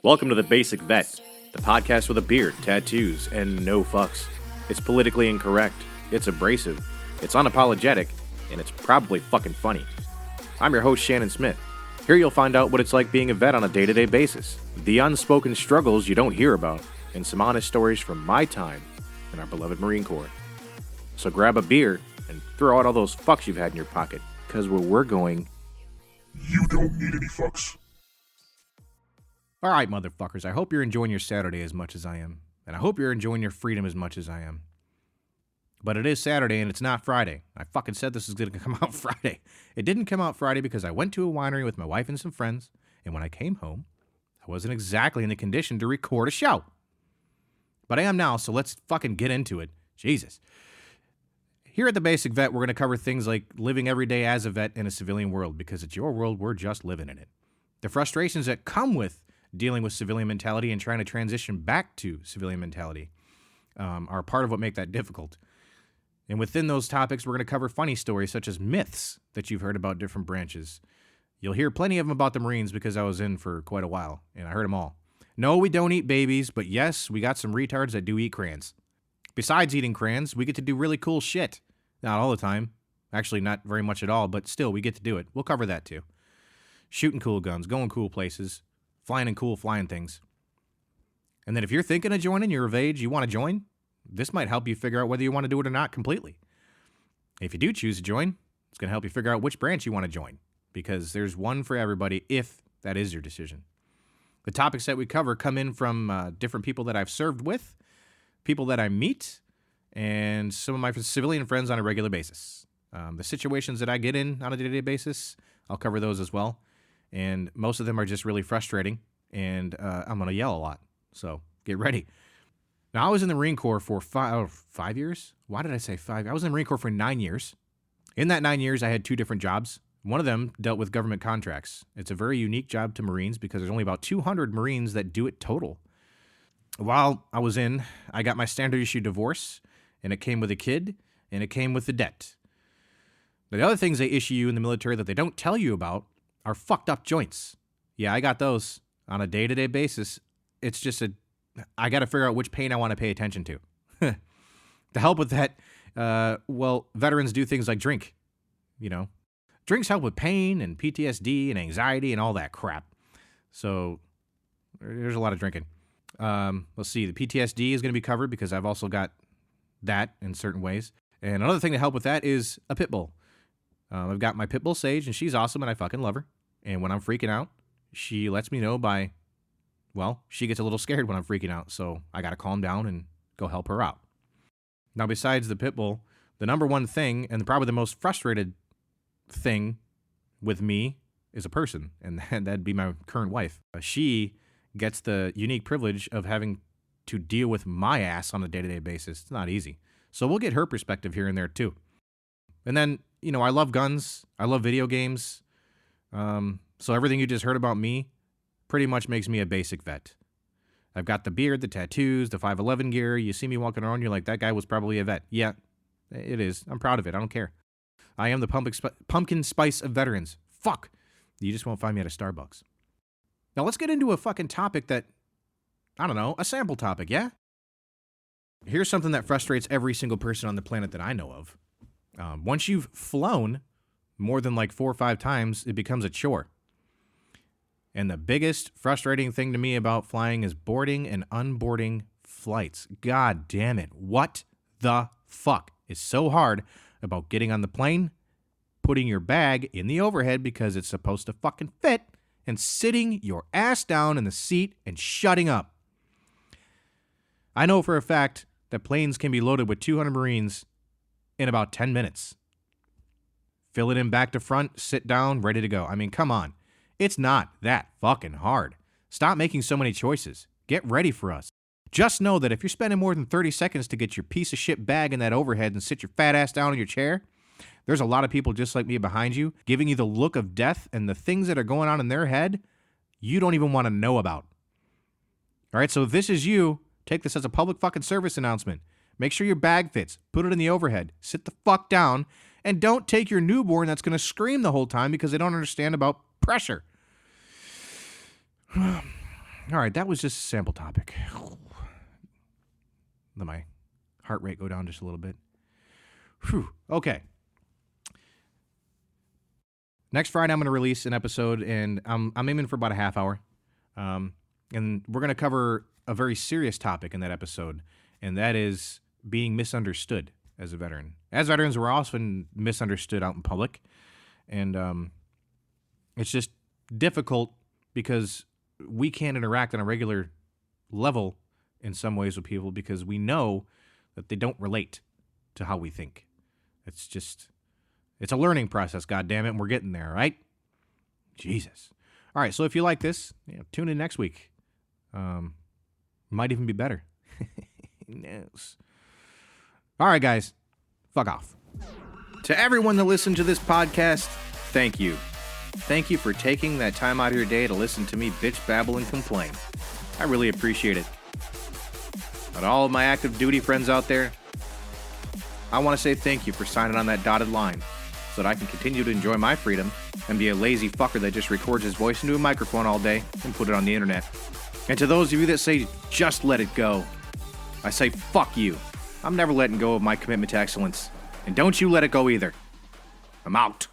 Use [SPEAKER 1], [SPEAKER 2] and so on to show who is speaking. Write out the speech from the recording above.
[SPEAKER 1] Welcome to The Basic Vet, the podcast with a beard, tattoos, and no fucks. It's politically incorrect, it's abrasive, it's unapologetic, and it's probably fucking funny. I'm your host, Shannon Smith. Here you'll find out what it's like being a vet on a day-to-day basis, the unspoken struggles you don't hear about, and some honest stories from my time in our beloved Marine Corps. So grab a beer and throw out all those fucks you've had in your pocket, because where we're going,
[SPEAKER 2] you don't need any fucks.
[SPEAKER 3] All right, motherfuckers, I hope you're enjoying your Saturday as much as I am. And I hope you're enjoying your freedom as much as I am. But it is Saturday and it's not Friday. I fucking said this was going to come out Friday. It didn't come out Friday because I went to a winery with my wife and some friends. And when I came home, I wasn't exactly in the condition to record a show. But I am now, so let's fucking get into it. Jesus. Here at The Basic Vet, we're going to cover things like living every day as a vet in a civilian world, because it's your world, we're just living in it. The frustrations that come with dealing with civilian mentality and trying to transition back to civilian mentality are part of what make that difficult. And within those topics, we're going to cover funny stories such as myths that you've heard about different branches. You'll hear plenty of them about the Marines because I was in for quite a while, and I heard them all. No, we don't eat babies, but yes, we got some retards that do eat crayons. Besides eating crayons, we get to do really cool shit. Not all the time. Actually, not very much at all, but still, we get to do it. We'll cover that too. Shooting cool guns, going cool places, flying in cool flying things. And then if you're thinking of joining, you're of age, you want to join, this might help you figure out whether you want to do it or not completely. If you do choose to join, it's going to help you figure out which branch you want to join, because there's one for everybody if that is your decision. The topics that we cover come in from different people that I've served with, people that I meet, and some of my civilian friends on a regular basis. The situations that I get in on a day-to-day basis, I'll cover those as well. And most of them are just really frustrating, and I'm going to yell a lot. So get ready. Now, I was in the Marine Corps for 5 years. Why did I say 5? I was in the Marine Corps for 9 years. In that 9 years, I had 2 different jobs. One of them dealt with government contracts. It's a very unique job to Marines because there's only about 200 Marines that do it total. While I was in, I got my standard issue divorce, and it came with a kid, and it came with the debt. Now, the other things they issue you in the military that they don't tell you about are fucked up joints. Yeah, I got those on a day-to-day basis. It's just I got to figure out which pain I want to pay attention to. To help with that, veterans do things like drink. You know, drinks help with pain and PTSD and anxiety and all that crap. So there's a lot of drinking. Let's see, the PTSD is going to be covered because I've also got that in certain ways. And another thing to help with that is a pit bull. I've got my pit bull Sage, and she's awesome, and I fucking love her. And when I'm freaking out, she lets me know she gets a little scared when I'm freaking out, so I got to calm down and go help her out. Now, besides the pit bull, the number one thing, and probably the most frustrated thing with me is a person, and that'd be my current wife. She gets the unique privilege of having to deal with my ass on a day-to-day basis. It's not easy. So we'll get her perspective here and there, too. And then, you know, I love guns. I love video games. So everything you just heard about me pretty much makes me a basic vet. I've got the beard, the tattoos, the 5'11 gear. You see me walking around, you're like, that guy was probably a vet. Yeah, it is. I'm proud of it. I don't care. I am the pumpkin spice of veterans. Fuck. You just won't find me at a Starbucks. Now let's get into a fucking topic that, I don't know, a sample topic, yeah? Here's something that frustrates every single person on the planet that I know of. Once you've flown more than like 4 or 5 times, it becomes a chore. And the biggest frustrating thing to me about flying is boarding and unboarding flights. God damn it. What the fuck is so hard about getting on the plane, putting your bag in the overhead because it's supposed to fucking fit, and sitting your ass down in the seat and shutting up? I know for a fact that planes can be loaded with 200 Marines in about 10 minutes. Fill it in back to front, sit down, ready to go. I mean, come on. It's not that fucking hard. Stop making so many choices. Get ready for us. Just know that if you're spending more than 30 seconds to get your piece of shit bag in that overhead and sit your fat ass down in your chair, there's a lot of people just like me behind you giving you the look of death and the things that are going on in their head you don't even want to know about. All right, so if this is you, take this as a public fucking service announcement. Make sure your bag fits. Put it in the overhead. Sit the fuck down. And don't take your newborn that's going to scream the whole time because they don't understand about pressure. All right, that was just a sample topic. Let my heart rate go down just a little bit. Whew. Okay. Next Friday, I'm going to release an episode, and I'm aiming for about a half hour. And we're going to cover a very serious topic in that episode, and that is being misunderstood as a veteran. As veterans, we're often misunderstood out in public, and it's just difficult because we can't interact on a regular level in some ways with people because we know that they don't relate to how we think. It's a learning process, goddammit, and we're getting there, right? Jesus. All right, so if you like this, tune in next week. Might even be better. Yes. All right, guys, fuck off.
[SPEAKER 1] To everyone that listened to this podcast, thank you. Thank you for taking that time out of your day to listen to me bitch, babble, and complain. I really appreciate it. And all of my active duty friends out there, I want to say thank you for signing on that dotted line so that I can continue to enjoy my freedom and be a lazy fucker that just records his voice into a microphone all day and put it on the internet. And to those of you that say, just let it go, I say, fuck you. I'm never letting go of my commitment to excellence. And don't you let it go either. I'm out.